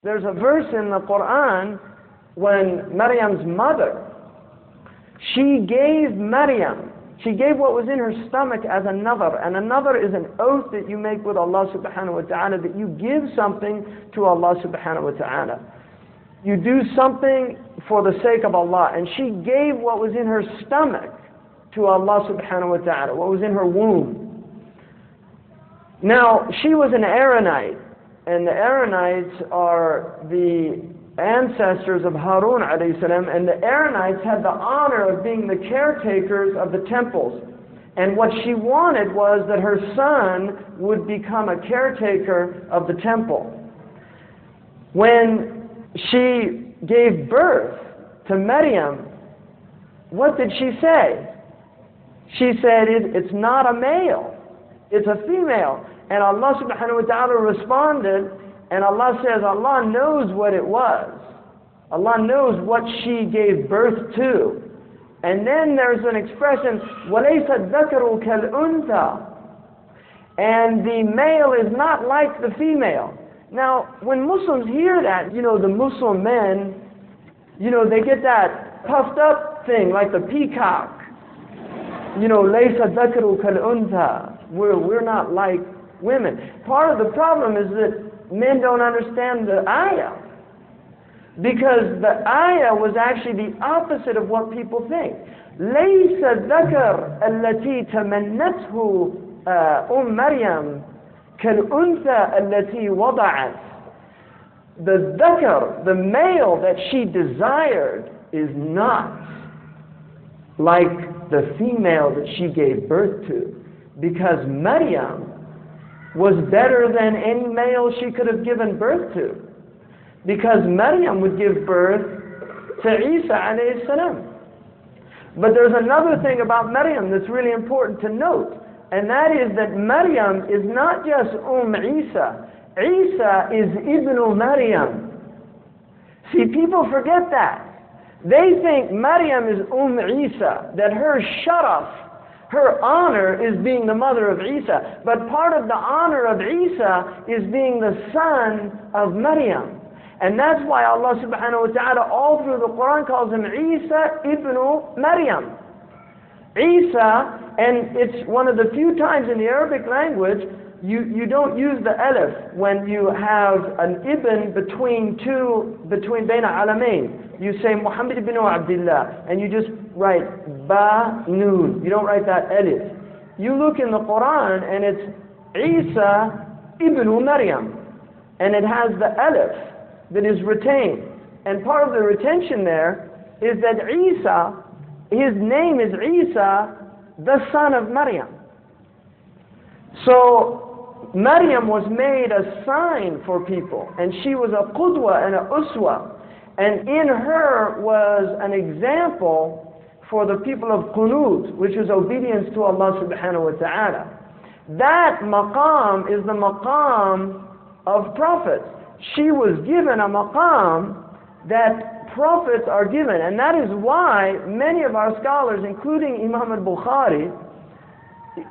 There's a verse in the Quran when Maryam's mother, she gave what was in her stomach as a nadhr, and a nadhr is an oath that you make with Allah subhanahu wa ta'ala, that you give something to Allah subhanahu wa ta'ala. You do something for the sake of Allah, and she gave what was in her stomach to Allah subhanahu wa ta'ala, what was in her womb. Now, she was an Aaronite, and the Aaronites are the ancestors of Harun alayhi salam, and the Aaronites had the honor of being the caretakers of the temples. And what she wanted was that her son would become a caretaker of the temple. When she gave birth to Maryam, what did she say? She said, it's not a male, it's a female. And Allah subhanahu wa ta'ala responded, and Allah says, Allah knows what it was. Allah knows what she gave birth to. And then there's an expression, وَلَيْسَ الذَّكَرُ كَالْأُنْثَى. And the male is not like the female. Now, when Muslims hear that, the Muslim men, they get that puffed up thing, like the peacock. لَيْسَ الذَّكَرُ كَالْأُنْثَى. We're not like women. Part of the problem is that men don't understand the ayah, because the ayah was actually the opposite of what people think. ليس الذكر التي تمنته مريم كالأنثى التي وضعت. The dhakar, the male that she desired, is not like the female that she gave birth to, because Maryam was better than any male she could have given birth to, because Maryam would give birth to Isa alayhi salam. But there's another thing about Maryam that's really important to note, and that is that Maryam is not just Isa. Isa is Ibn Maryam. See, people forget that. They think Maryam is Isa, that her sharaf, her honor is being the mother of Isa. But part of the honor of Isa is being the son of Maryam. And that's why Allah subhanahu wa ta'ala all through the Quran calls him Isa ibn Maryam. Isa, and it's one of the few times in the Arabic language you don't use the alif when you have an ibn between Baina Alamain. You say Muhammad ibn Abdullah, and you just write ba noon. You don't write that alif. You look in the Quran and it's Isa ibn Maryam, and it has the alif that is retained. And part of the retention there is that Isa, his name is Isa, the son of Maryam. So Maryam was made a sign for people, and she was a qudwa and a uswa, and in her was an example for the people of qunut, which is obedience to Allah subhanahu wa ta'ala. That maqam is the maqam of prophets. She was given a maqam that prophets are given, and that is why many of our scholars, including Imam al-Bukhari,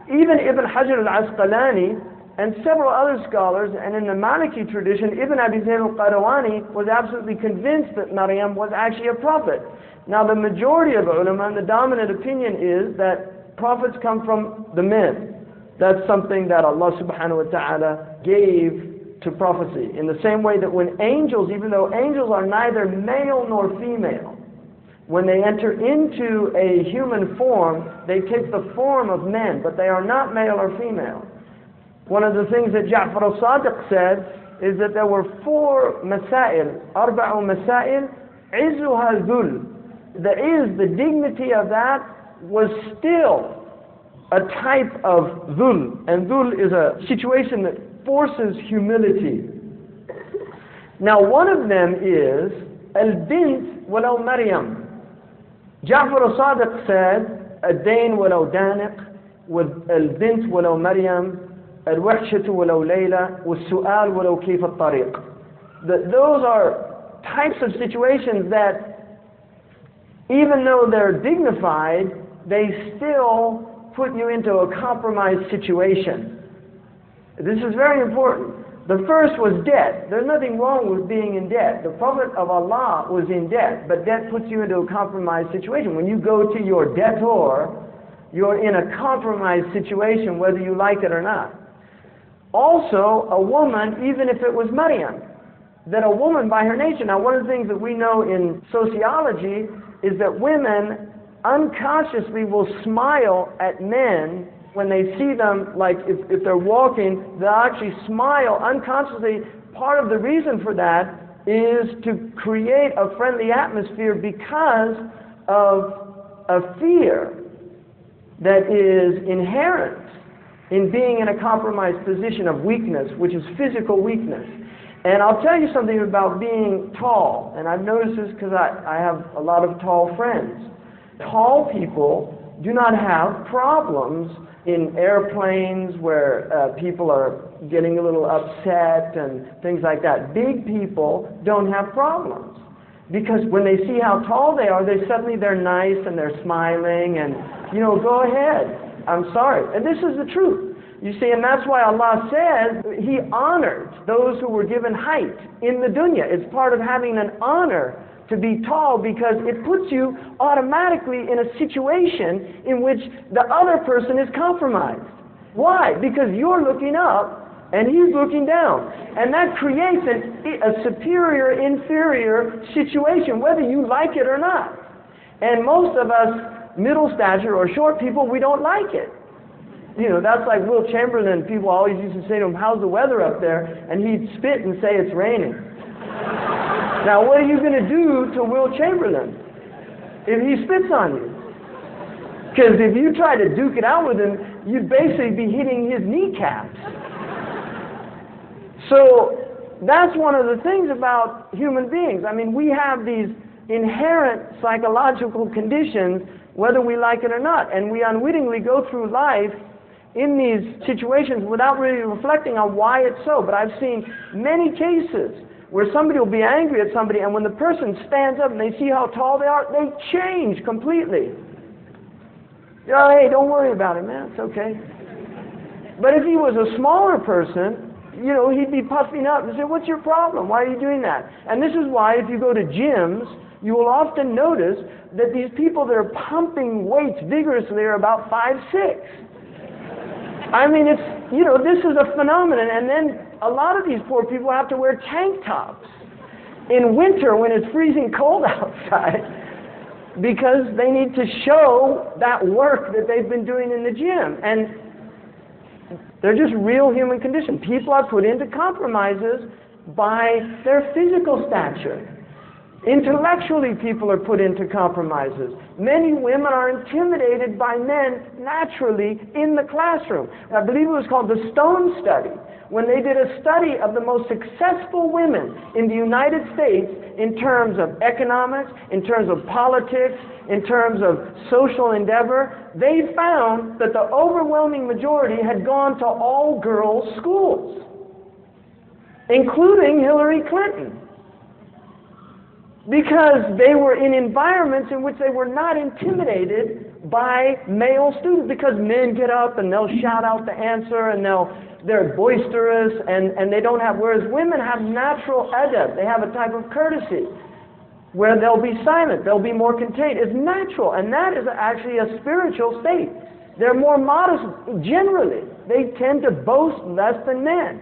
even Ibn Hajar al-Asqalani, and several other scholars, and in the Maliki tradition, Ibn Abi Zayd al-Qarawani was absolutely convinced that Maryam was actually a prophet. Now the majority of ulama, and the dominant opinion is that prophets come from the men. That's something that Allah subhanahu wa ta'ala gave to prophecy. In the same way that when angels, even though angels are neither male nor female, when they enter into a human form, they take the form of men, but they are not male or female. One of the things that Ja'far al-Sadiq said is that there were 4 masail, arba'u masail, izzuha dhul. The dignity of that was still a type of dhul, and dhul is a situation that forces humility. Now one of them is al-bint walau Maryam. Ja'far al-Sadiq said, ad-dain walau daniq, al-bint walau Maryam, الوحشة ولو ليلة والسؤال ولو كيف الطريق. Those are types of situations that, even though they're dignified, they still put you into a compromised situation. This is very important. The first was debt. There's nothing wrong with being in debt. The Prophet of Allah was in debt, but debt puts you into a compromised situation. When you go to your debtor, you're in a compromised situation whether you like it or not. Also, a woman, even if it was Maryam, that a woman by her nature, now one of the things that we know in sociology is that women unconsciously will smile at men when they see them, like if they're walking, they'll actually smile unconsciously. Part of the reason for that is to create a friendly atmosphere because of a fear that is inherent in being in a compromised position of weakness, which is physical weakness. And I'll tell you something about being tall, and I've noticed this because I have a lot of tall friends. Tall people do not have problems in airplanes where people are getting a little upset and things like that. Big people don't have problems because when they see how tall they are, they're nice and they're smiling and, go ahead. I'm sorry. And this is the truth. You see, and that's why Allah says He honored those who were given height in the dunya. It's part of having an honor to be tall because it puts you automatically in a situation in which the other person is compromised. Why? Because you're looking up and he's looking down. And that creates a superior-inferior situation, whether you like it or not. And most of us, middle stature or short people, we don't like it. That's like Will Chamberlain. People always used to say to him, "How's the weather up there?" And he'd spit and say it's raining. Now, what are you going to do to Will Chamberlain if he spits on you? Because if you try to duke it out with him, you'd basically be hitting his kneecaps. So that's one of the things about human beings. I mean, we have these inherent psychological conditions, whether we like it or not, and we unwittingly go through life in these situations without really reflecting on why it's so. But I've seen many cases where somebody will be angry at somebody, and when the person stands up and they see how tall they are, they change completely. Hey, don't worry about it, man. It's okay. But if he was a smaller person, he'd be puffing up and say, "What's your problem? Why are you doing that?" And this is why if you go to gyms, you will often notice that these people that are pumping weights vigorously are about 5'6". I mean, this is a phenomenon. And then a lot of these poor people have to wear tank tops in winter when it's freezing cold outside because they need to show that work that they've been doing in the gym. And they're just real human conditions. People are put into compromises by their physical stature. Intellectually, people are put into compromises. Many women are intimidated by men naturally in the classroom. I believe it was called the Stone Study, when they did a study of the most successful women in the United States in terms of economics, in terms of politics, in terms of social endeavor. They found that the overwhelming majority had gone to all-girls schools, including Hillary Clinton, because they were in environments in which they were not intimidated by male students, because men get up and they'll shout out the answer and they're boisterous and they don't have, whereas women have natural adab. They have a type of courtesy where they'll be silent, they'll be more contained. It's natural, and that is actually a spiritual state. They're more modest generally. They tend to boast less than men.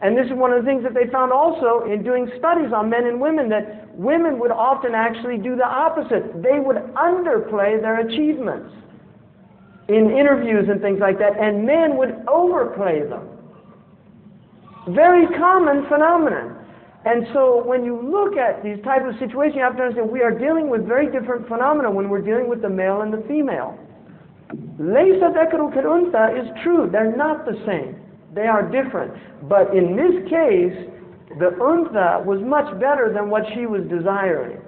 And this is one of the things that they found also in doing studies on men and women, that women would often actually do the opposite. They would underplay their achievements in interviews and things like that, and men would overplay them. Very common phenomenon. And so when you look at these types of situations, you have to understand we are dealing with very different phenomena when we're dealing with the male and the female. Laysa dhakaru kal untha is true. They're not the same. They are different. But in this case, the untha was much better than what she was desiring.